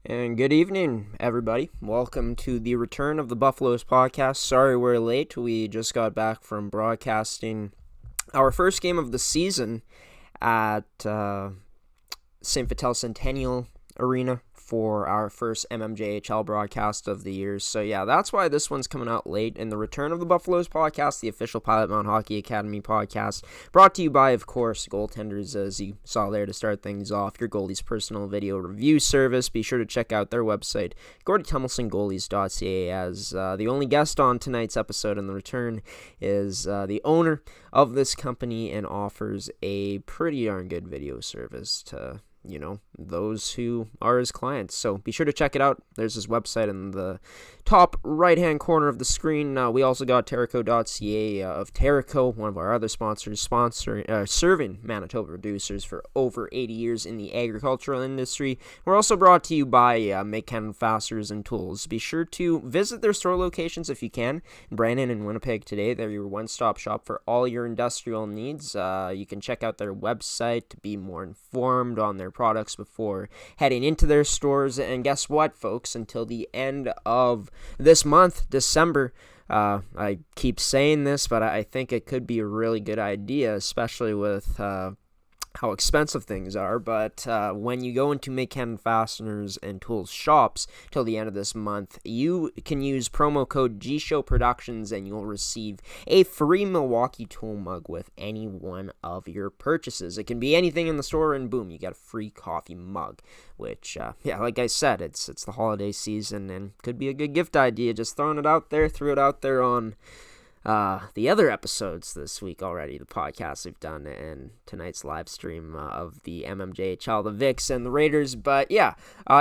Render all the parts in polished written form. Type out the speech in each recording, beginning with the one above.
And good evening, everybody. Welcome to the return of the Buffaloes podcast. Sorry we're late. We just got back from broadcasting our first game of the season at St. Vital Centennial Arena for our first MMJHL broadcast of the year. So yeah, that's why this one's coming out late. And the return of the Buffaloes podcast, the official Pilot Mountain Hockey Academy podcast, brought to you by, of course, Goaltenders, as you saw there to start things off, your goalie's personal video review service. Be sure to check out their website, gordie.tumilsongoalies.ca, as the only guest on tonight's episode in the return is the owner of this company and offers a pretty darn good video service to those who are his clients. So be sure to check it out. There's his website in the top right-hand corner of the screen. We also got Terraco.ca of Terraco, one of our other sponsors, serving Manitoba producers for over 80 years in the agricultural industry. We're also brought to you by Mid Canada Fasteners Tools. Be sure to visit their store locations if you can. Brandon and Winnipeg today, they're your one-stop shop for all your industrial needs. You can check out their website to be more informed on their products before heading into their stores. And guess what, folks? Until the end of this month, December, I keep saying this, but I think it could be a really good idea, especially with how expensive things are. But when you go into Mid Canada Fasteners and Tools shops till the end of this month, you can use promo code GShow Productions and you'll receive a free Milwaukee tool mug with any one of your purchases. It can be anything in the store, and boom, you get a free coffee mug, which, like I said, it's the holiday season and could be a good gift idea. Just throwing it out there, threw it out there on the other episodes this week already, the podcasts we've done, and tonight's live stream of the MMJHL, the Vicks, and the Raiders. But yeah,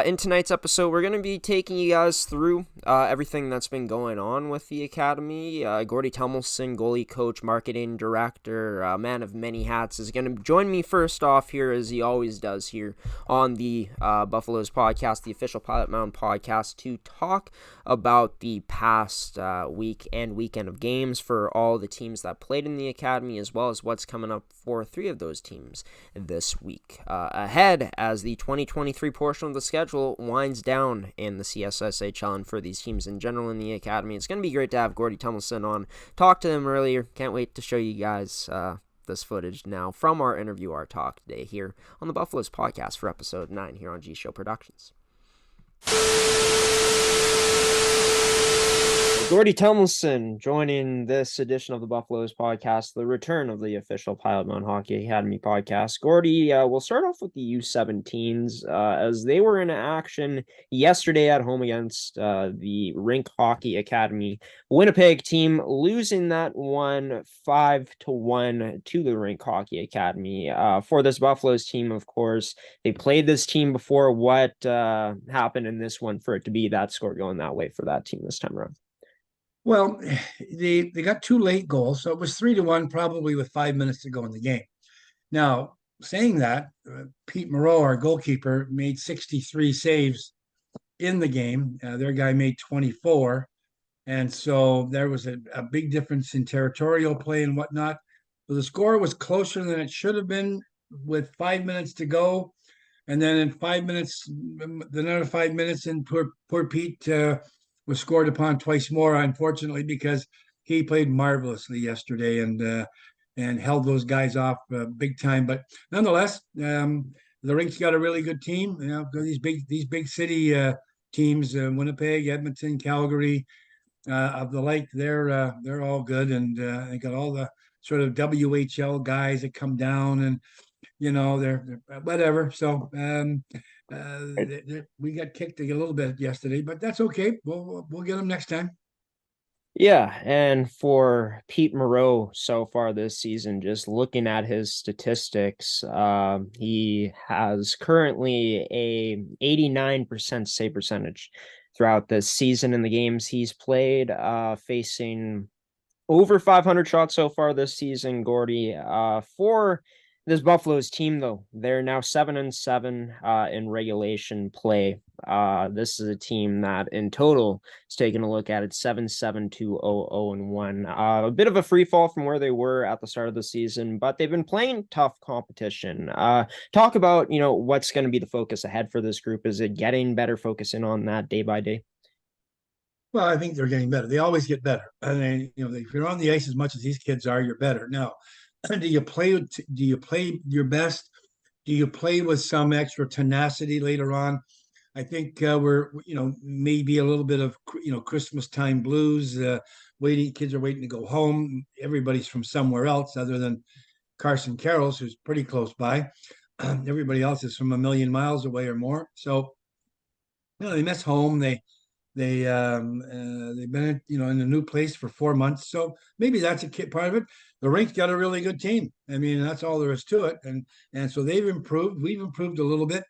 in tonight's episode, we're going to be taking you guys through everything that's been going on with the Academy. Gordie Tumilson, goalie coach, marketing director, man of many hats, is going to join me first off here, as he always does here on the Buffaloes podcast, the official Pilot Mountain podcast, to talk about the past week and weekend of games for all the teams that played in the Academy, as well as what's coming up for three of those teams this week. Ahead, as the 2023 portion of the schedule winds down in the CSSHL and for these teams in general in the Academy, it's going to be great to have Gordie Tumilson on. Talked to him earlier. Can't wait to show you guys this footage now from our interview, our talk today here on the Buffaloes podcast for episode 9 here on GShow Productions. Gordie Tumilson joining this edition of the Buffaloes podcast, the return of the official Pilot Mountain Hockey Academy podcast. Gordie, we'll start off with the U17s as they were in action yesterday at home against the Rink Hockey Academy Winnipeg team, losing that one 5-1 to the Rink Hockey Academy. For this Buffaloes team, of course, they played this team before. What happened in this one for it to be that score going that way for that team this time around? Well, they got two late goals, so it was 3-1, probably with 5 minutes to go in the game. Now, saying that, Pete Moreau, our goalkeeper, made 63 saves in the game. Their guy made 24, and so there was a big difference in territorial play and whatnot. So the score was closer than it should have been with 5 minutes to go, and then in 5 minutes, another 5 minutes, and poor Pete was scored upon twice more, unfortunately, because he played marvelously yesterday and held those guys off big time. But nonetheless, the Rink's got a really good team. These big city teams, Winnipeg, Edmonton, Calgary, of the like, they're all good, and they got all the sort of WHL guys that come down, and they're whatever. So we got kicked a little bit yesterday, but that's okay. We'll get them next time. Yeah, and for Pete Moreau so far this season, just looking at his statistics, he has currently a 89% save percentage throughout this season in the games he's played, facing over 500 shots so far this season, Gordie. For This Buffalo's team, though, they're now 7-7 in regulation play. This is a team that, in total, is taking a look at it 7-7-2-0-0-1. A bit of a free fall from where they were at the start of the season, but they've been playing tough competition. Talk about what's going to be the focus ahead for this group. Is it getting better, focusing on that day by day? Well, I think they're getting better. They always get better. And then, if you're on the ice as much as these kids are, you're better. Now, do you play your best? Do you play with some extra tenacity later on? I think we're, maybe a little bit of, Christmas time blues. Kids are waiting to go home. Everybody's from somewhere else other than Carson Carroll's, who's pretty close by. Everybody else is from a million miles away or more. So, they miss home. They've been in a new place for 4 months, so maybe that's a part of it. The rink's got a really good team. I mean, that's all there is to it, and so they've improved. We've improved a little bit.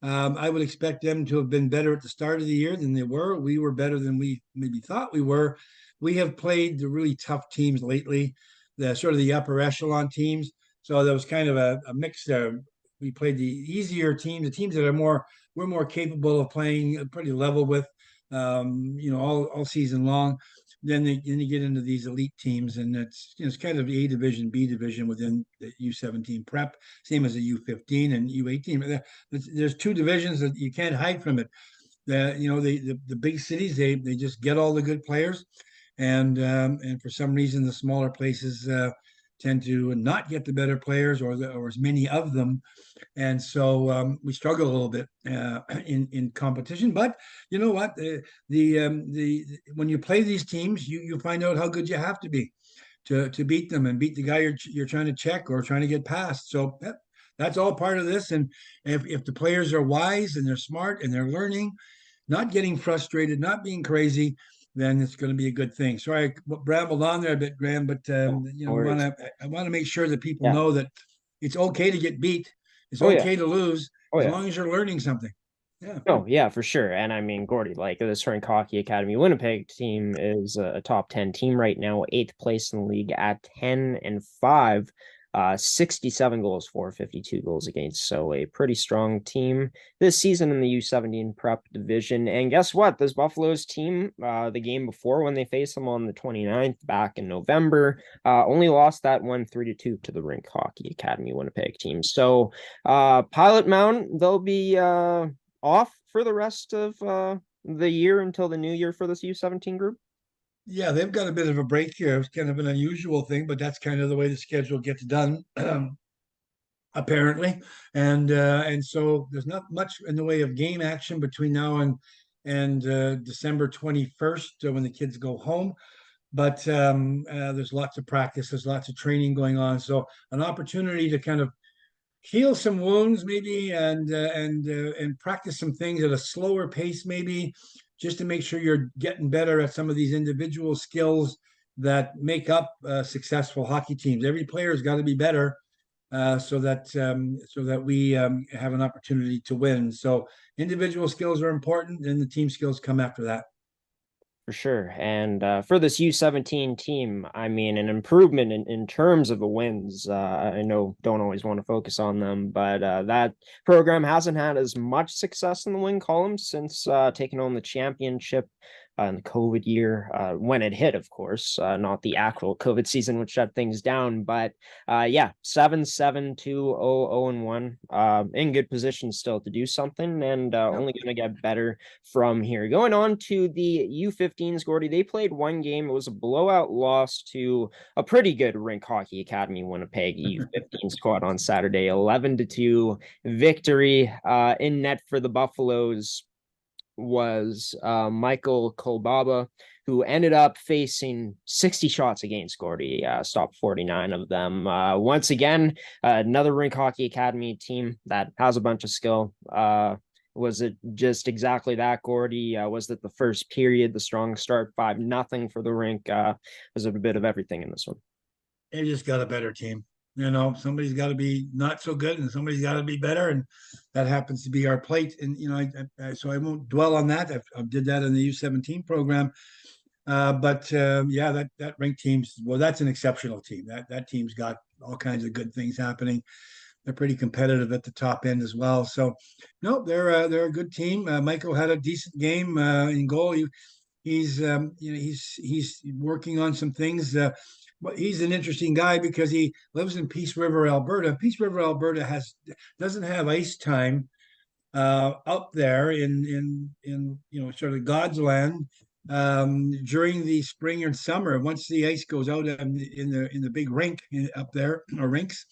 I would expect them to have been better at the start of the year than they were. We were better than we maybe thought we were. We have played the really tough teams lately, the sort of the upper echelon teams. So there was kind of a mix there. We played the easier teams, the teams that we're more capable of playing pretty level with, all season long. Then you get into these elite teams, and it's kind of A division, B division within the U17 prep, same as the U15 and U18. There's two divisions that you can't hide from it. The big cities, they just get all the good players, and for some reason the smaller places tend to not get the better players or as many of them, and so we struggle a little bit in competition. But you know what? The when you play these teams, you find out how good you have to be to beat them and beat the guy you're trying to check or trying to get past. So that's all part of this. And if the players are wise and they're smart and they're learning, not getting frustrated, not being crazy, then it's going to be a good thing. Sorry, I rambled on there a bit, Graham, but No worries. I want to make sure that people Yeah. know that it's okay to get beat. It's Oh yeah. okay to lose Oh as yeah. long as you're learning something. Yeah. No, yeah, for sure. And I mean, Gordie, like this Frank Hockey Academy Winnipeg team is a top 10 team right now, eighth place in the league at 10-5, 67 goals for, 52 goals against. So a pretty strong team this season in the U17 prep division. And guess what? This Buffalo's team, the game before when they faced them on the 29th back in November, only lost that one 3-2 to the Rink Hockey Academy Winnipeg team. So Pilot Mound, they'll be off for the rest of the year until the new year for this U17 group? Yeah, they've got a bit of a break here. It's kind of an unusual thing, but that's kind of the way the schedule gets done, apparently. And so there's not much in the way of game action between now and December 21st, when the kids go home. But there's lots of practice, there's lots of training going on. So an opportunity to kind of heal some wounds maybe, and practice some things at a slower pace maybe, just to make sure you're getting better at some of these individual skills that make up successful hockey teams. Every player has got to be better, so that we have an opportunity to win. So individual skills are important, and the team skills come after that. For sure. And for this U17 team, I mean, an improvement in terms of the wins. I know don't always want to focus on them, but that program hasn't had as much success in the win column since taking on the championship in the COVID year, when it hit, of course, not the actual COVID season, which shut things down. But yeah, 7-7-2-0-0-1, in good position still to do something, and Yep. only going to get better from here. Going on to the U15s, Gordy, they played one game. It was a blowout loss to a pretty good Rink Hockey Academy Winnipeg U15 squad on Saturday, 11-2 victory. In net for the Buffaloes was Michael Kolbaba, who ended up facing 60 shots against Gordy, stopped 49 of them. Once again, another Rink Hockey Academy team that has a bunch of skill. Was it just exactly that, Gordy? Was it the first period, the strong start, 5-0 for the Rink? Was it a bit of everything in this one? They just got a better team. Somebody's got to be not so good, and somebody's got to be better, and that happens to be our plate. And so I won't dwell on that. I did that in the U17 program. But yeah, that ranked team's well, that's an exceptional team. That team's got all kinds of good things happening. They're pretty competitive at the top end as well. So, no, they're a good team. Michael had a decent game in goal. He's working on some things. But he's an interesting guy because he lives in Peace River, Alberta. Peace River, Alberta has doesn't have ice time up there in sort of God's land during the spring and summer. Once the ice goes out in the big rink up there or rinks,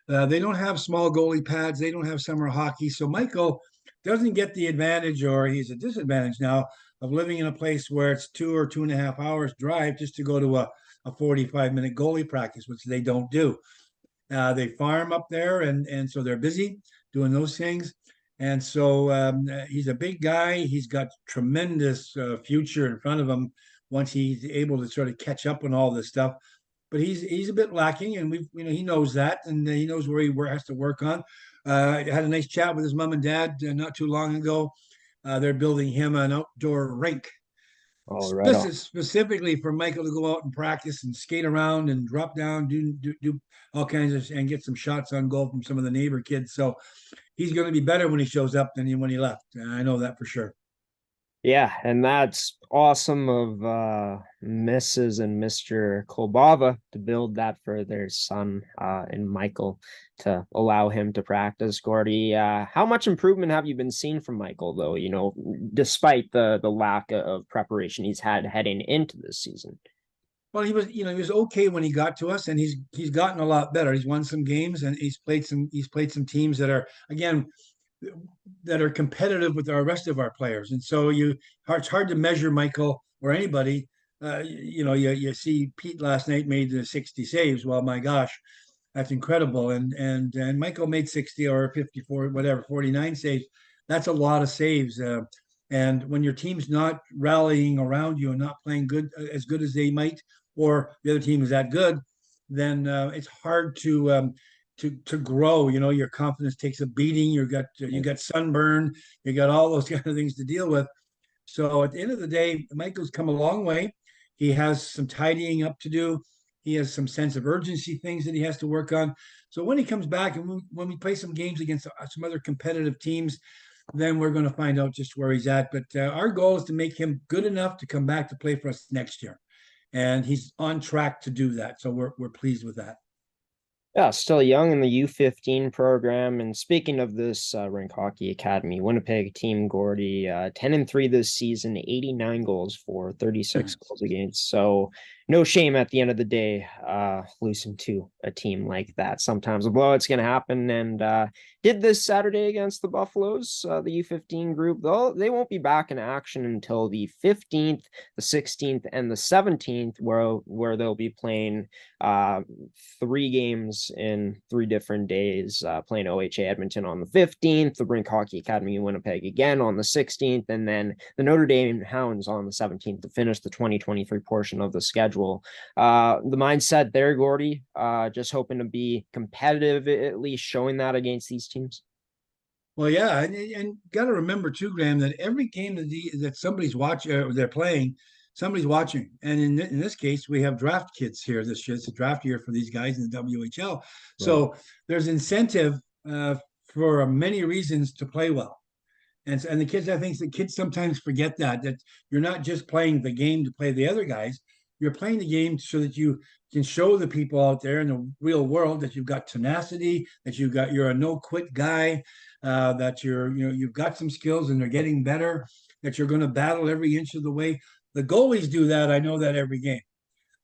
they don't have small goalie pads. They don't have summer hockey. So Michael doesn't get the advantage, or he's a disadvantage now of living in a place where it's 2 or 2.5 hours drive just to go to a 45-minute goalie practice, which they don't do. They farm up there, and so they're busy doing those things. And so he's a big guy. He's got tremendous future in front of him once he's able to sort of catch up on all this stuff. But he's a bit lacking, and he knows that, and he knows where he has to work on. I had a nice chat with his mom and dad not too long ago. They're building him an outdoor rink Oh, right on. specifically for Michael to go out and practice and skate around and drop down, do all kinds of, and get some shots on goal from some of the neighbor kids. So he's going to be better when he shows up than when he left. I know that for sure. Yeah, and that's awesome of Mrs. and Mr. Kolbava to build that for their son and Michael to allow him to practice. Gordie, how much improvement have you been seeing from Michael, though, despite the lack of preparation he's had heading into this season? Well, he was okay when he got to us, and he's gotten a lot better. He's won some games, and he's played some teams that are, again, that are competitive with our rest of our players. And so it's hard to measure Michael or anybody. You see Pete last night made the 60 saves. Well, my gosh, that's incredible. And Michael made 60 or 54, whatever, 49 saves. That's a lot of saves. And when your team's not rallying around you and not playing as good as they might, or the other team is that good, then it's hard to grow. Your confidence takes a beating. You got sunburn. You got all those kind of things to deal with. So at the end of the day, Michael's come a long way. He has some tidying up to do. He has some sense of urgency things that he has to work on. So when he comes back and when we play some games against some other competitive teams, then we're going to find out just where he's at. But our goal is to make him good enough to come back to play for us next year, and he's on track to do that. So we're pleased with that. Yeah, still young in the U15 program. And speaking of this rink hockey academy, Winnipeg team Gordie, 10-3 this season, 89 goals for 36 goals against. So no shame at the end of the day, losing to a team like that. Sometimes a blowout's going to happen. And did this Saturday against the Buffaloes, the U15 group, though they won't be back in action until the 15th, the 16th, and the 17th, where they'll be playing 3 games in 3 different days, playing OHA Edmonton on the 15th, the Rink Hockey Academy in Winnipeg again on the 16th, and then the Notre Dame Hounds on the 17th to finish the 2023 portion of the schedule. The mindset there, Gordie, just hoping to be competitive, at least showing that against these teams. Well, yeah, and got to remember too, Graham, that every game that somebody's watching, they're playing, somebody's watching. And in this case, we have draft kids here this year. It's a draft year for these guys in the WHL. Right. So there's incentive for many reasons to play well. And the kids, I think the kids sometimes forget that you're not just playing the game to play the other guys. You're playing the game so that you can show the people out there in the real world that you've got tenacity, that you're a no quit guy, that you've got some skills and they're getting better, that you're going to battle every inch of the way. The goalies do that. I know that every game.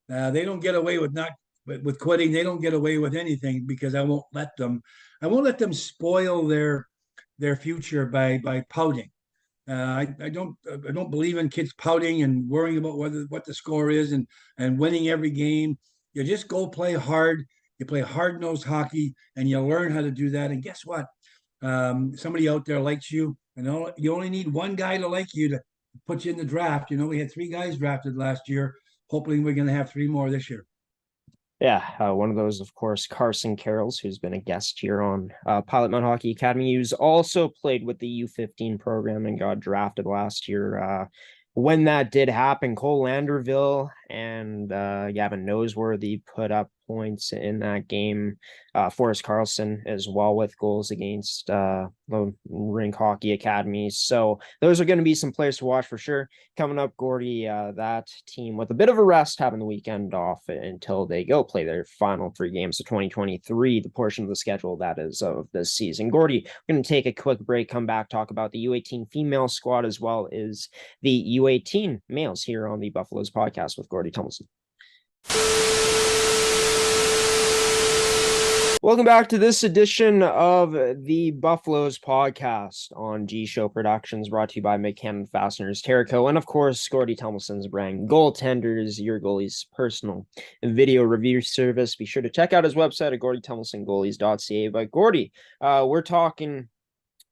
They don't get away with quitting. They don't get away with anything because I won't let them. I won't let them spoil their future by pouting. I don't believe in kids pouting and worrying about what the score is and winning every game. You just go play hard. You play hard nosed hockey, and you learn how to do that. And guess what? Somebody out there likes you, and you only need one guy to like you to put you in the draft. We had 3 guys drafted last year. Hopefully, we're going to have 3 more this year. Yeah, one of those, of course, Carson Carrolls, who's been a guest here on Pilot Mountain Hockey Academy, who's also played with the U15 program and got drafted last year. when that did happen, Cole Landerville and Gavin Noseworthy put up points in that game. Forrest Carlson as well with goals against the rink hockey academies. So those are going to be some players to watch for sure. Coming up, Gordie, that team with a bit of a rest having the weekend off until they go play their final 3 games of 2023, the portion of the schedule that is of this season. Gordie, we're going to take a quick break, come back, talk about the U18 female squad as well as the U18 males here on the Buffaloes podcast with Gordie Tumilson. Welcome back to this edition of the Buffaloes podcast on GShow Productions, brought to you by Mid Canada Fasteners, Terraco, and of course, Gordie Tumilson's brand, Goaltenders, your goalie's personal video review service. Be sure to check out his website at gordietumilsongoalies.ca. But Gordie, we're talking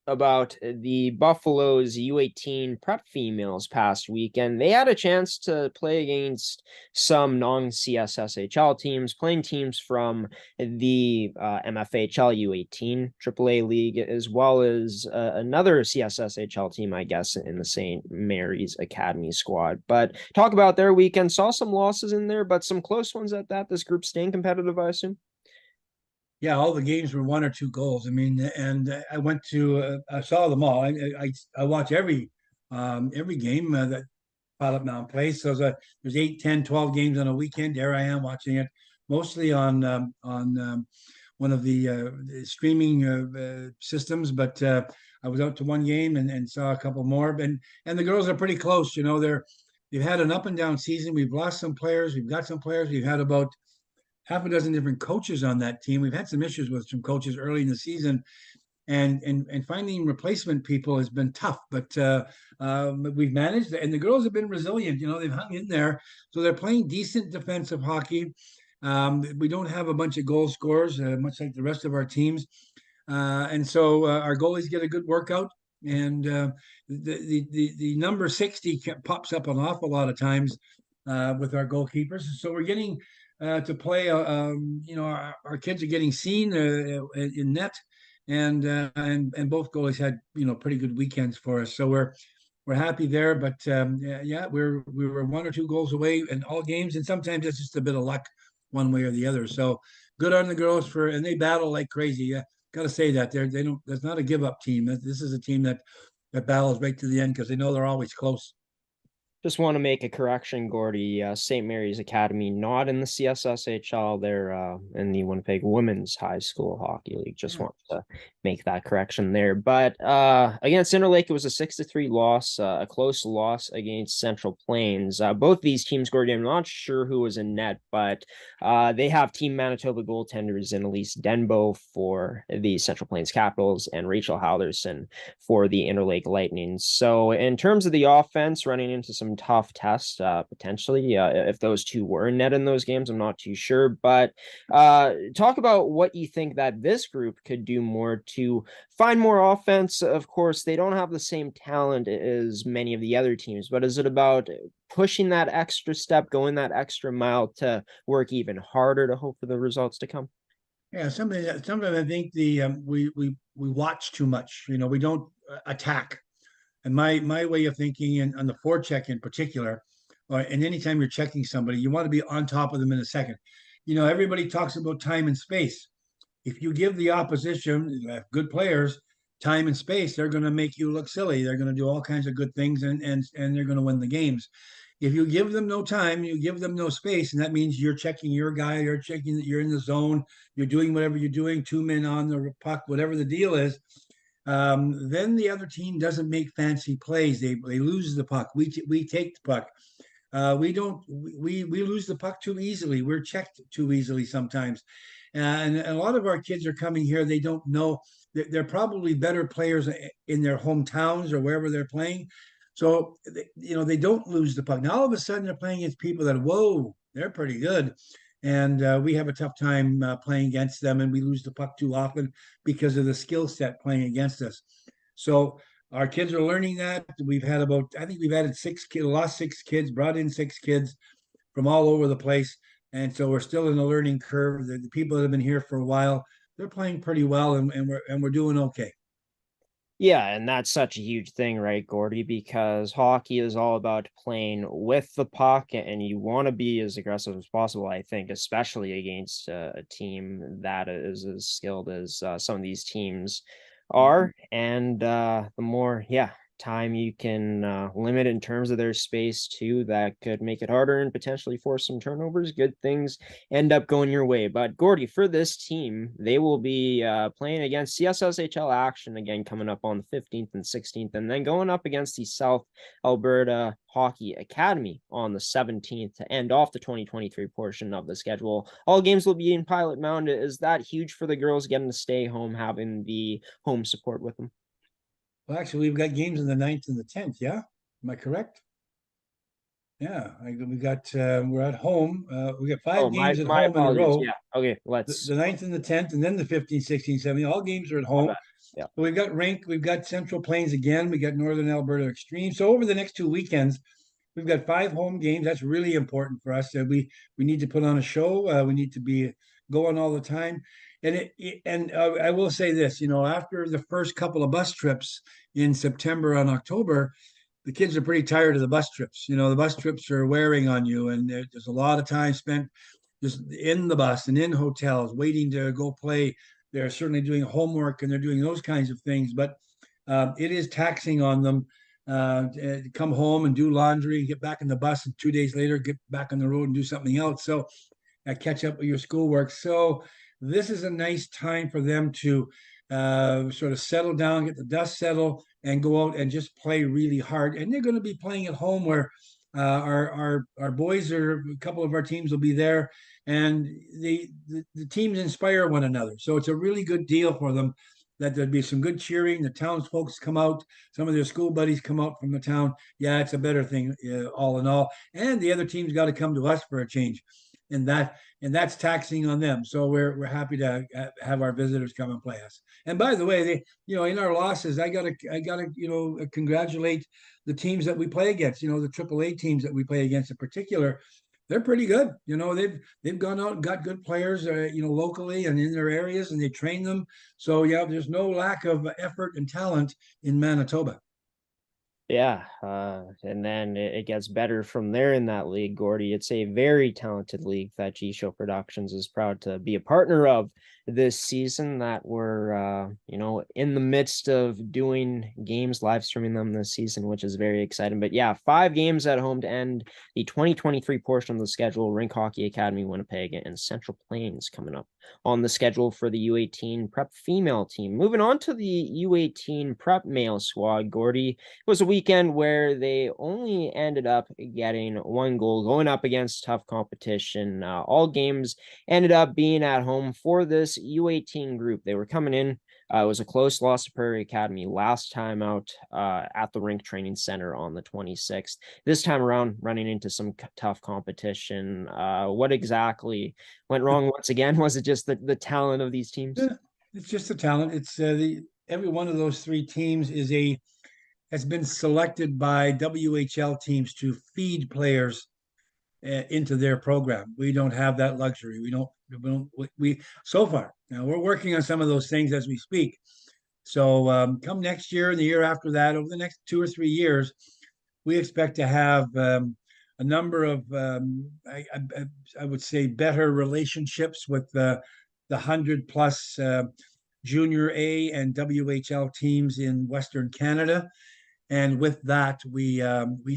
about the Buffaloes U18 prep females past weekend. They had a chance to play against some non-CSSHL teams, playing teams from the MFHL U18 AAA League, as well as another CSSHL team, I guess, in the St. Mary's Academy squad. But talk about their weekend. Saw some losses in there, but some close ones at that. This group staying competitive, I assume. Yeah, all the games were 1 or 2 goals. I mean, and I went to I saw them all. I watch every game that Pilot Mountain plays. So there's 8, 10, 12 games on a weekend. There I am watching it mostly on one of the streaming systems. But I was out to one game and saw a couple more. And the girls are pretty close. You know, they've had an up and down season. We've lost some players. We've got some players. We've had about half a dozen different coaches on that team. We've had some issues with some coaches early in the season, and finding replacement people has been tough. But we've managed, and the girls have been resilient. You know, they've hung in there, so they're playing decent defensive hockey. We don't have a bunch of goal scorers, much like the rest of our teams, and so our goalies get a good workout. And the number 60 pops up an awful lot of times with our goalkeepers. So we're getting to play. You know, our kids are getting seen in net, and both goalies had pretty good weekends for us. So we're happy there. But yeah, we were 1 or 2 goals away in all games, and sometimes it's just a bit of luck, one way or the other. So good on the girls and they battle like crazy. Got to say that they don't. That's not a give up team. This is a team that battles right to the end because they know they're always close. Just want to make a correction, Gordie. St. Mary's Academy, not in the CSSHL. They're in the Winnipeg Women's High School Hockey League. Just want to make that correction there. But against Interlake, it was a 6-3 loss, a close loss against Central Plains. Both these teams, Gordie, I'm not sure who was in net, but they have Team Manitoba goaltenders in Elise Denbo for the Central Plains Capitals and Rachel Halderson for the Interlake Lightning. So in terms of the offense, running into some tough tests potentially if those two were in net in those games. I'm not too sure, but talk about what you think that this group could do more to find more offense. Of course, they don't have the same talent as many of the other teams, but is it about pushing that extra step, going that extra mile to work even harder to hope for the results to come? Yeah, sometimes I think we watch too much. You know, we don't attack. And my way of thinking, and on the forecheck in particular, and anytime you're checking somebody, you want to be on top of them in a second. You know, everybody talks about time and space. If you give the opposition good players time and space, they're going to make you look silly. They're going to do all kinds of good things, and they're going to win the games. If you give them no time, you give them no space, and that means you're checking your guy, you're checking that you're in the zone, you're doing whatever you're doing, 2 men on the puck, whatever the deal is. Then the other team doesn't make fancy plays. They lose the puck. We take the puck. We don't. We lose the puck too easily. We're checked too easily sometimes, and a lot of our kids are coming here. They don't know. They're probably better players in their hometowns or wherever they're playing. So they don't lose the puck. Now all of a sudden they're playing against people that whoa, they're pretty good, and we have a tough time playing against them, and we lose the puck too often because of the skill set playing against us. So our kids are learning that. I think we've added 6 kids, lost 6 kids, brought in 6 kids from all over the place. And so we're still in the learning curve. The people that have been here for a while, they're playing pretty well, and we're doing okay. Yeah, and that's such a huge thing, right, Gordie? Because hockey is all about playing with the puck, and you want to be as aggressive as possible, I think, especially against a team that is as skilled as some of these teams are. And the more, yeah, time you can limit in terms of their space, too, that could make it harder and potentially force some turnovers. Good things end up going your way. But Gordie, for this team, they will be playing against CSSHL action again coming up on the 15th and 16th, and then going up against the South Alberta Hockey Academy on the 17th to end off the 2023 portion of the schedule. All games will be in Pilot Mound. Is that huge for the girls getting to stay home, having the home support with them? Well, actually, we've got games in the 9th and the 10th. Yeah, am I correct? Yeah, we got we're at home. We got Oh, five my games at my home in a apologies. row. Yeah. Okay, The let's 9th and the 10th, and then the 15th, 16th, 17th. All games are at my home. bad. Yeah. But we've got rank, we've got Central Plains again, we got Northern Alberta Extreme. So over the next 2 weekends, we've got 5 home games. That's really important for us. We need to put on a show. We need to be going all the time. And I will say this, after the first couple of bus trips in September and October, the kids are pretty tired of the bus trips. The bus trips are wearing on you, and there's a lot of time spent just in the bus and in hotels waiting to go play. They're certainly doing homework and they're doing those kinds of things, but it is taxing on them to come home and do laundry and get back in the bus, and 2 days later get back on the road and do something else. So catch up with your schoolwork. So this is a nice time for them to sort of settle down, get the dust settled, and go out and just play really hard. And they're going to be playing at home where our boys are a couple of our teams will be there, and the teams inspire one another. So it's a really good deal for them. That there'd be some good cheering. The townsfolk come out. Some of their school buddies come out from the town. Yeah, it's a better thing, all in all. And the other team's got to come to us for a change, and that's taxing on them. So we're happy to have our visitors come and play us. And by the way, in our losses, I gotta congratulate the teams that we play against. The AAA teams that we play against in particular. They're pretty good. They've gone out and got good players, locally and in their areas, and they train them. So yeah, there's no lack of effort and talent in Manitoba. Yeah, and then it gets better from there in that league, Gordie. It's a very talented league that GShow Productions is proud to be a partner of this season. That we're, in the midst of doing games, live streaming them this season, which is very exciting. But yeah, 5 games at home to end the 2023 portion of the schedule. Rink Hockey Academy, Winnipeg, and Central Plains coming up on the schedule for the U18 prep female team. Moving on to the U18 prep male squad, Gordie, was a weekend where they only ended up getting 1 goal, going up against tough competition. All games ended up being at home for this U18 group. They were coming in. It was a close loss to Prairie Academy last time out at the Rink Training Center on the 26th. This time around, running into some tough competition. What exactly went wrong once again? Was it just the talent of these teams? Yeah, it's just the talent. It's the every one of those three teams has been selected by WHL teams to feed players into their program. We don't have that luxury. We so far. Now we're working on some of those things as we speak. So come next year and the year after that, over the next 2 or 3 years, we expect to have a number of, I would say, better relationships with the 100 plus junior A and WHL teams in Western Canada. And with that, we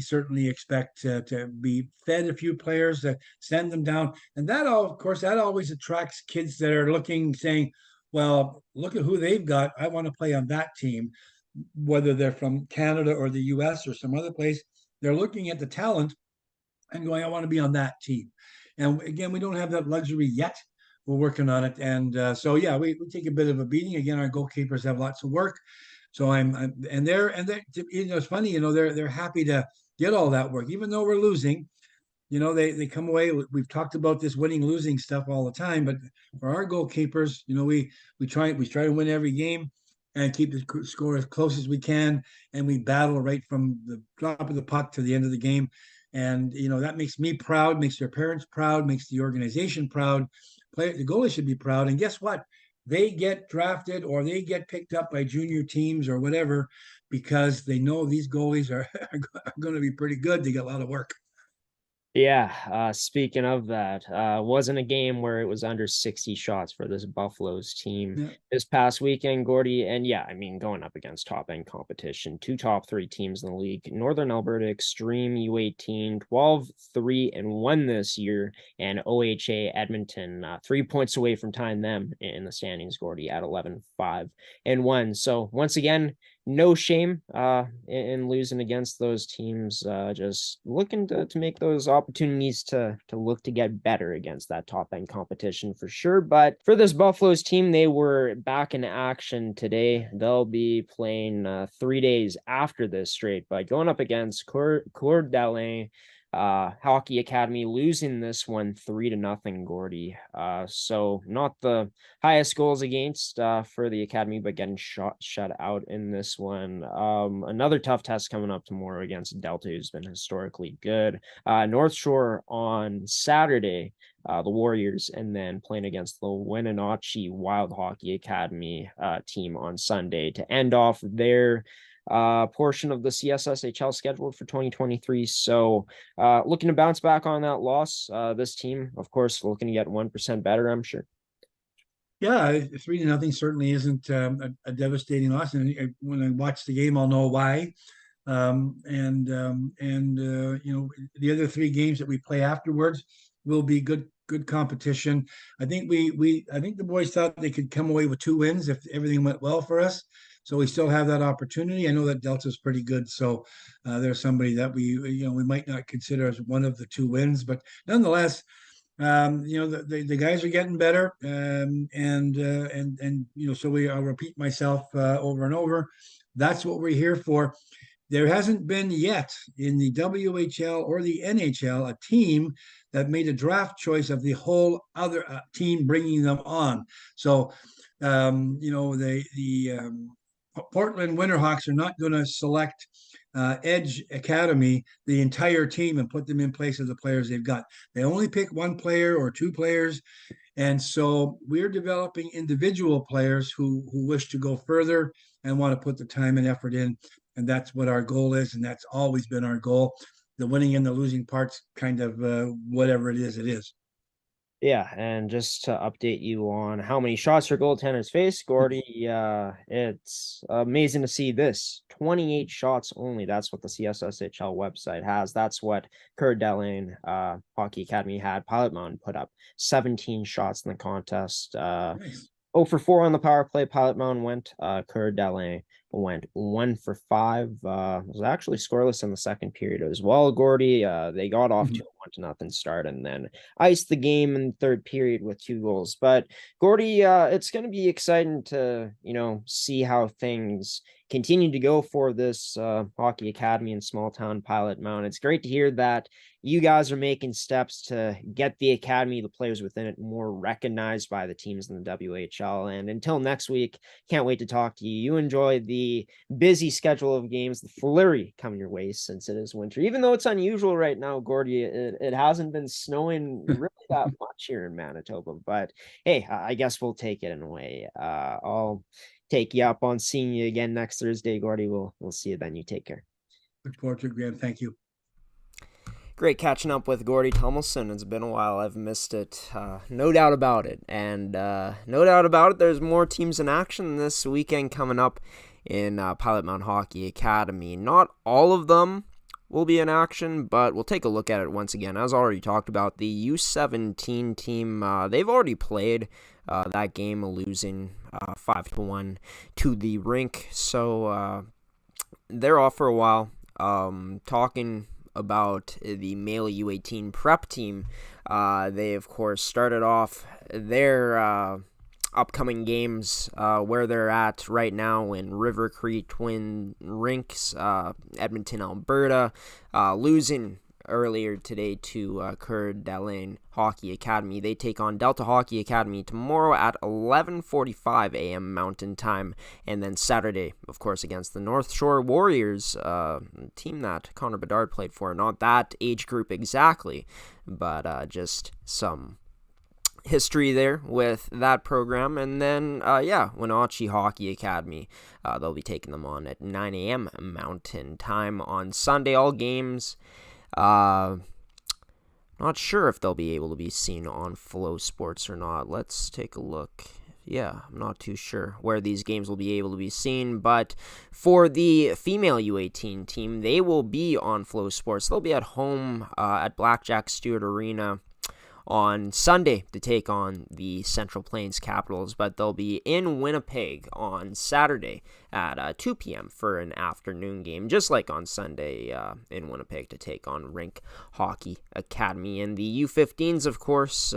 certainly expect to be fed a few players, to send them down, and of course, that always attracts kids that are looking, saying, "Well, look at who they've got. I want to play on that team." Whether they're from Canada or the U.S. or some other place, they're looking at the talent and going, "I want to be on that team." And again, we don't have that luxury yet. We're working on it, and so yeah, we take a bit of a beating. Again, our goalkeepers have lots of work, so and they're it's funny, they're happy to get all that work, even though we're losing. They come away. We've talked about this winning losing stuff all the time, but for our goalkeepers, we try to win every game and keep the score as close as we can, and we battle right from the drop of the puck to the end of the game. And that makes me proud, makes their parents proud, makes the organization proud. The goalie should be proud. And guess what? they get drafted or they get picked up by junior teams or whatever because they know these goalies are going to be pretty good. They get a lot of work. Yeah, speaking of that, wasn't a game where it was under 60 shots for this Buffaloes team Yeah. this past weekend, Gordie. And yeah, I mean, going up against top end competition, two top three teams in the league, Northern Alberta Extreme U18, 12-3-1 this year, and OHA Edmonton, 3 points away from tying them in the standings, Gordie, at 11-5-1. So once again, no shame in losing against those teams. Just looking to make those opportunities to look to get better against that top end competition for sure. But for this Buffaloes team, they were back in action today. They'll be playing 3 days after this straight, but going up against Coeur d'Alene Hockey Academy, losing this one 3-0, Gordie. So not the highest goals against for the Academy, but getting shut out in this one. Another tough test coming up tomorrow against Delta, who's been historically good. North Shore on Saturday, the Warriors, and then playing against the Wenatchee Wild Hockey Academy team on Sunday to end off their portion of the CSSHL scheduled for 2023. So looking to bounce back on that loss. This team, of course, looking to get 1% better, I'm sure. Yeah, 3-0 certainly isn't a devastating loss. And when I watch the game, I'll know why. The other three games that we play afterwards will be good competition. I think I think the boys thought they could come away with 2 wins if everything went well for us. So we still have that opportunity. I know that Delta's pretty good, so there's somebody that we might not consider as one of the 2 wins, but nonetheless, the guys are getting better, so I'll repeat myself over and over. That's what we're here for. There hasn't been yet in the WHL or the NHL a team that made a draft choice of the whole other team bringing them on. So, the Portland Winterhawks are not going to select Edge Academy, the entire team, and put them in place of the players they've got. They only pick 1 player or 2 players. And so we're developing individual players who wish to go further and want to put the time and effort in. And that's what our goal is. And that's always been our goal. The winning and the losing parts, kind of whatever it is, it is. Yeah, and just to update you on how many shots your goaltenders face, Gordie, it's amazing to see this. 28 shots only. That's what the CSSHL website has. That's what Coeur d'Alene Hockey Academy had. Pilot Mountain put up 17 shots in the contest. Nice. 0 for 4 on the power play. Pilot Mountain went. Coeur d'Alene went 1 for 5. Was actually scoreless in the second period as well, Gordie. They got off to a 1-0 start and then iced the game in the third period with 2 goals. But Gordie, it's going to be exciting to see how things continue to go for this hockey academy in small town Pilot Mountain. It's great to hear that you guys are making steps to get the academy, the players within it, more recognized by the teams in the WHL. And until next week, can't wait to talk to you. You enjoy the busy schedule of games, the flurry coming your way since it is winter. Even though it's unusual right now, Gordie, it hasn't been snowing really that much here in Manitoba. But hey, I guess we'll take it in a way. I'll take you up on seeing you again next Thursday, Gordie. We'll see you then. You take care. Look forward to it, Graham. Thank you. Great catching up with Gordie Tumilson. It's been a while. I've missed it. No doubt about it. And no doubt about it, there's more teams in action this weekend coming up in Pilot Mountain Hockey Academy. Not all of them will be in action, but we'll take a look at it once again. As already talked about, the U17 team, they've already played that game, losing 5-1 to the rink. So they're off for a while. Talking about the male U18 prep team, they of course started off their upcoming games where they're at right now in River Cree Twin Rinks, Edmonton, Alberta, losing earlier today to Coeur d'Alene Hockey Academy. They take on Delta Hockey Academy tomorrow at 11:45 a.m. Mountain Time, and then Saturday, of course, against the North Shore Warriors, team that Connor Bedard played for. Not that age group exactly, but just some history there with that program. And then, Wenatchee Hockey Academy, they'll be taking them on at 9 a.m. Mountain Time on Sunday. All games, not sure if they'll be able to be seen on Flow Sports or not. Let's take a look. Yeah, I'm not too sure where these games will be able to be seen, but for the female U18 team, they will be on Flow Sports. They'll be at home at Blackjack Stewart Arena on Sunday to take on the Central Plains Capitals, but they'll be in Winnipeg on Saturday at 2 p.m. for an afternoon game, just like on Sunday in Winnipeg to take on Rink Hockey Academy. And the U15s, of course,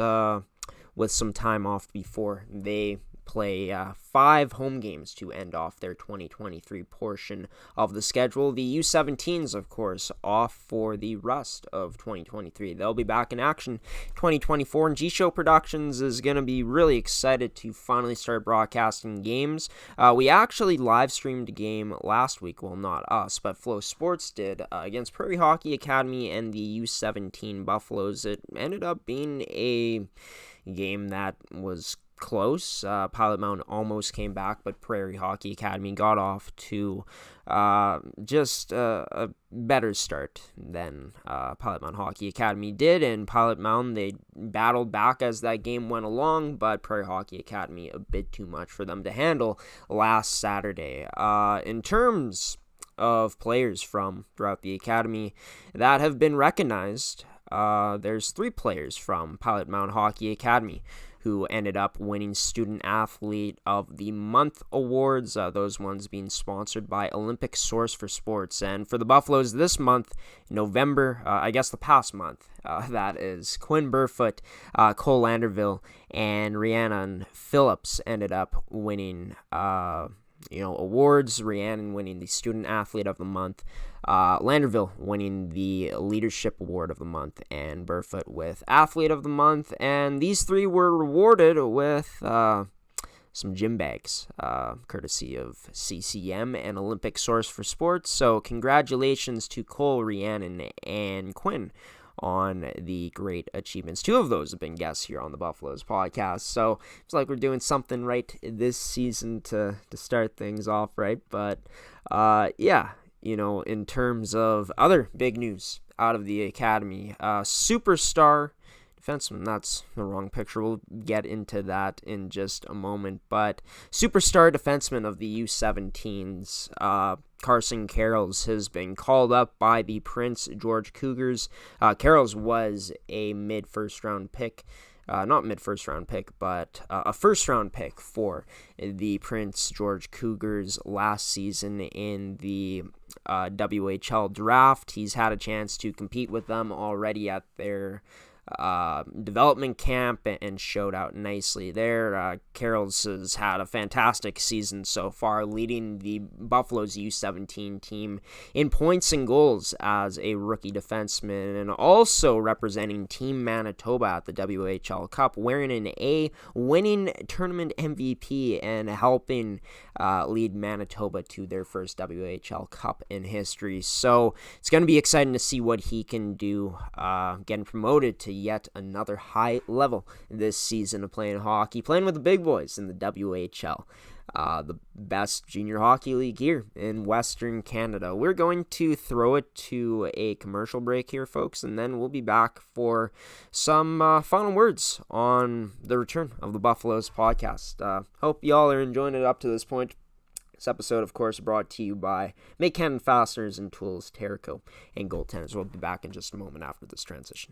with some time off before they play 5 home games to end off their 2023 portion of the schedule. The U17s, of course, off for the rest of 2023. They'll be back in action 2024, and GShow Productions is going to be really excited to finally start broadcasting games. We actually live streamed a game last week. Well, not us, but Flow Sports did against Prairie Hockey Academy and the U17 Buffaloes. It ended up being a game that was close. Pilot Mountain almost came back, but Prairie Hockey Academy got off to just a better start than Pilot Mountain Hockey Academy did. And Pilot Mountain, they battled back as that game went along, but Prairie Hockey Academy a bit too much for them to handle last Saturday. In terms of players from throughout the academy that have been recognized, there's 3 players from Pilot Mountain Hockey Academy who ended up winning Student Athlete of the Month awards, those ones being sponsored by Olympic Source for Sports. And for the Buffaloes this month, November, the past month, that is Quinn Burfoot, Cole Landerville, and Rhiannon Phillips ended up winning awards. Rhiannon winning the Student Athlete of the Month, Landerville winning the Leadership Award of the Month, and Burfoot with Athlete of the Month. And these 3 were rewarded with some gym bags, courtesy of CCM and Olympic Source for Sports. So congratulations to Cole, Rhiannon, and Quinn on the great achievements. 2 of those have been guests here on the Buffaloes podcast, so it's like we're doing something right this season to start things off right. But in terms of other big news out of the academy, superstar defenseman, that's the wrong picture, we'll get into that in just a moment, but superstar defenseman of the U17s, Carson Carrolls, has been called up by the Prince George Cougars. Carrolls was a mid-first round pick, not mid-first round pick, but a first-round pick for the Prince George Cougars last season in the WHL draft. He's had a chance to compete with them already at their development camp and showed out nicely there. Carrolls has had a fantastic season so far, leading the Buffalo's U17 team in points and goals as a rookie defenseman, and also representing Team Manitoba at the WHL Cup, wearing an A, winning tournament MVP, and helping lead Manitoba to their first WHL Cup in history. So it's going to be exciting to see what he can do, getting promoted to yet another high level this season of playing hockey, playing with the big boys in the WHL, the best junior hockey league here in Western Canada. We're going to throw it to a commercial break here, folks, and then we'll be back for some final words on the return of the Buffaloes podcast. Hope y'all are enjoying it up to this point. This episode, of course, brought to you by Mid Canada Fasteners Tools, Terraco, and Goaltenders. We'll be back in just a moment after this transition.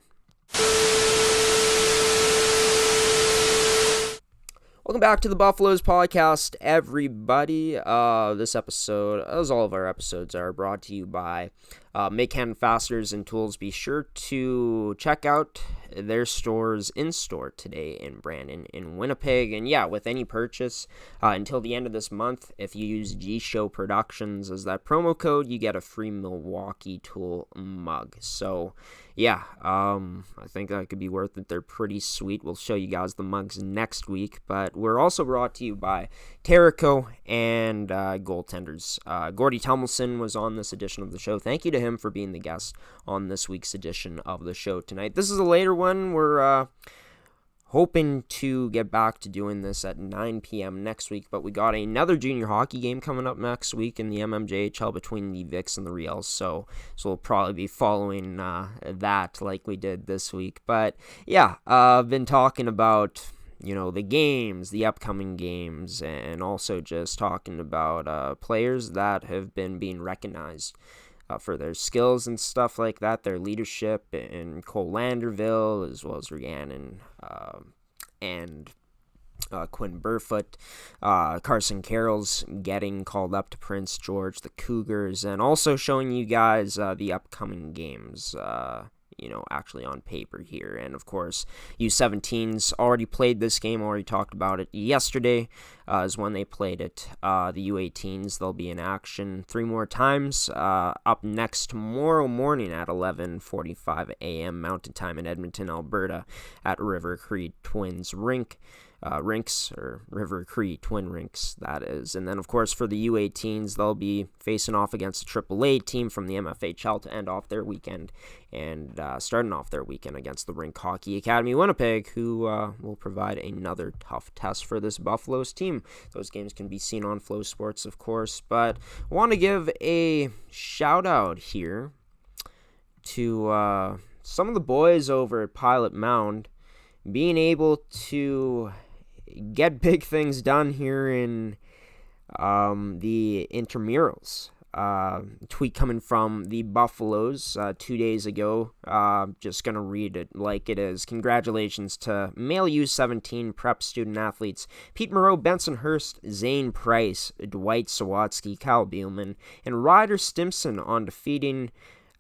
Welcome back to the Buffaloes podcast, everybody. This episode, as all of our episodes are, brought to you by Mid Canada Fasteners Tools. Be sure to check out their stores in-store today in Brandon, in Winnipeg. And yeah, with any purchase until the end of this month, if you use GShow Productions as that promo code, you get a free Milwaukee tool mug. So yeah, I think that could be worth it. They're pretty sweet. We'll show you guys the mugs next week. But we're also brought to you by Terraco and Goaltenders. Gordie Tumilson was on this edition of the show. Thank you to him for being the guest on this week's edition of the show tonight. This is a later one. We're hoping to get back to doing this at 9 p.m. next week, but we got another junior hockey game coming up next week in the MMJHL between the Vicks and the Reals, so we'll probably be following that like we did this week. But yeah, I've been talking about the games, the upcoming games, and also just talking about players that have been being recognized for their skills and stuff like that, their leadership in Cole Landerville, as well as Rhiannon and Quinn Burfoot. Carson Carroll's getting called up to Prince George, the Cougars, and also showing you guys the upcoming games, actually on paper here. And of course, U17's already played this game, already talked about it yesterday, is when they played it. The U18s, they'll be in action 3 more times, up next tomorrow morning at 11:45 a.m. Mountain Time in Edmonton, Alberta, at River Cree Twins Rinks, or River Cree Twin Rinks, that is. And then, of course, for the U18s, they'll be facing off against a AAA team from the MFHL to end off their weekend, and starting off their weekend against the Rink Hockey Academy Winnipeg, who will provide another tough test for this Buffaloes team. Those games can be seen on Flow Sports, of course, but I want to give a shout-out here to some of the boys over at Pilot Mound being able to get big things done here in the intramurals. Tweet coming from the Buffaloes 2 days ago. Just going to read it like it is. Congratulations to male U17 prep student athletes Pete Moreau, Benson Hurst, Zane Price, Dwight Sawatsky, Kyle Bielman, and Ryder Stimson on defeating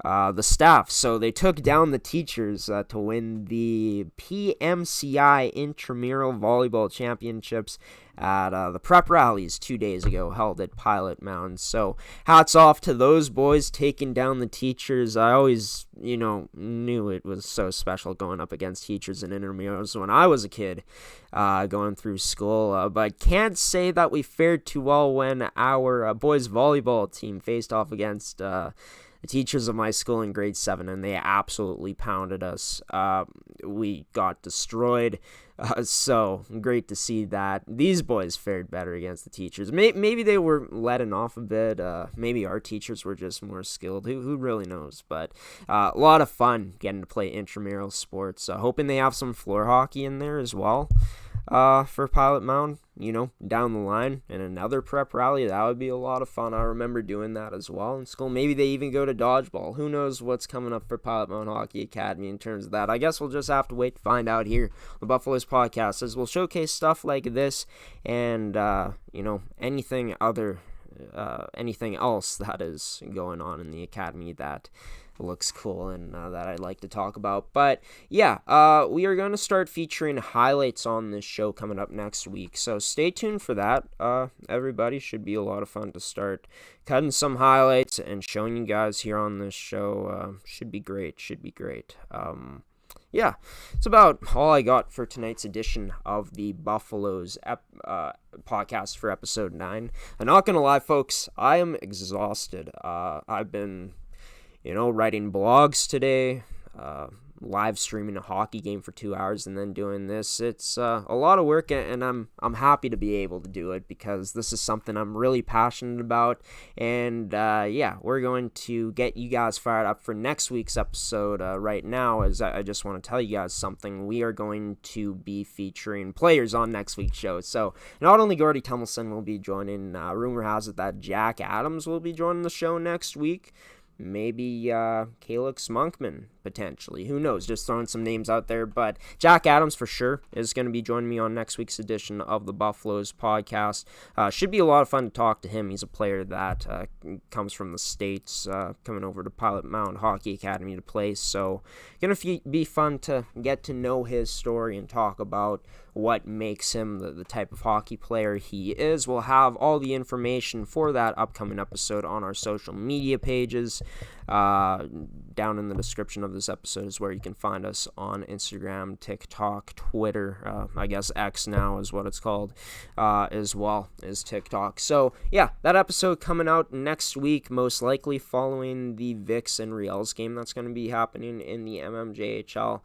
the staff. So they took down the teachers to win the PMCI Intramural Volleyball Championships at the prep rallies 2 days ago, held at Pilot Mound. So hats off to those boys taking down the teachers. I always, knew it was so special going up against teachers in intramurals when I was a kid going through school. But can't say that we fared too well when our boys volleyball team faced off against the teachers of my school in grade 7, and they absolutely pounded us. We got destroyed. So great to see that these boys fared better against the teachers. Maybe they were letting off a bit. Maybe our teachers were just more skilled. Who really knows? But a lot of fun getting to play intramural sports. Hoping they have some floor hockey in there as well. For Pilot Mound, down the line in another prep rally. That would be a lot of fun. I remember doing that as well in school. Maybe they even go to dodgeball. Who knows what's coming up for Pilot Mound Hockey Academy in terms of that. I guess we'll just have to wait to find out here on the Buffaloes podcast, as we'll showcase stuff like this and, anything else that is going on in the academy that looks cool and that I'd like to talk about. But yeah, we are going to start featuring highlights on this show coming up next week, so stay tuned for that. Everybody, should be a lot of fun to start cutting some highlights and showing you guys here on this show. Should be great. Yeah, it's about all I got for tonight's edition of the Buffaloes podcast for episode 9. I'm not gonna lie, folks, I am exhausted. I've been writing blogs today, live streaming a hockey game for 2 hours, and then doing this. It's a lot of work, and I'm happy to be able to do it because this is something I'm really passionate about. And we're going to get you guys fired up for next week's episode. Right now, as I just want to tell you guys something, we are going to be featuring players on next week's show. So not only Gordie Tumilson will be joining, rumor has it that Jack Adams will be joining the show next week. Maybe Calix Monkman, potentially. Who knows? Just throwing some names out there. But Jack Adams, for sure, is going to be joining me on next week's edition of the Buffaloes podcast. Should be a lot of fun to talk to him. He's a player that comes from the States, coming over to Pilot Mound Hockey Academy to play. So going to be fun to get to know his story and talk about what makes him the type of hockey player he is. We'll have all the information for that upcoming episode on our social media pages. Down in the description of this episode is where you can find us on Instagram, TikTok, Twitter, I guess X now is what it's called, as well as TikTok. So yeah, that episode coming out next week, most likely following the Vicks and Riel's game that's going to be happening in the MMJHL.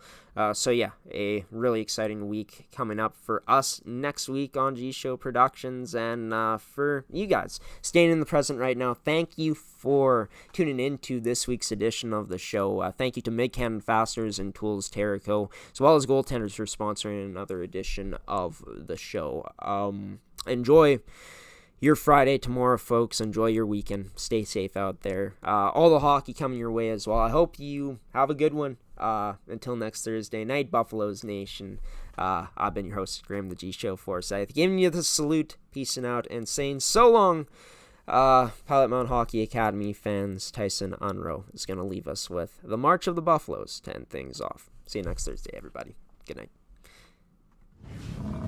So yeah, a really exciting week coming up for us next week on GShow Productions, and for you guys staying in the present right now, thank you for tuning in to this week's edition of the show. Thank you to Mid Canada Fasteners Tools, Terraco, as well as Goaltenders for sponsoring another edition of the show. Enjoy your Friday tomorrow, folks. Enjoy your weekend. Stay safe out there. All the hockey coming your way as well. I hope you have a good one. Until next Thursday night, Buffaloes Nation. I've been your host, Graham the G-Show Forsyth, giving you the salute, peacing out, and saying so long. Pilot Mountain Hockey Academy fans. Tyson Unroe is going to leave us with the March of the Buffaloes to end things off. See you next Thursday, everybody. Good night.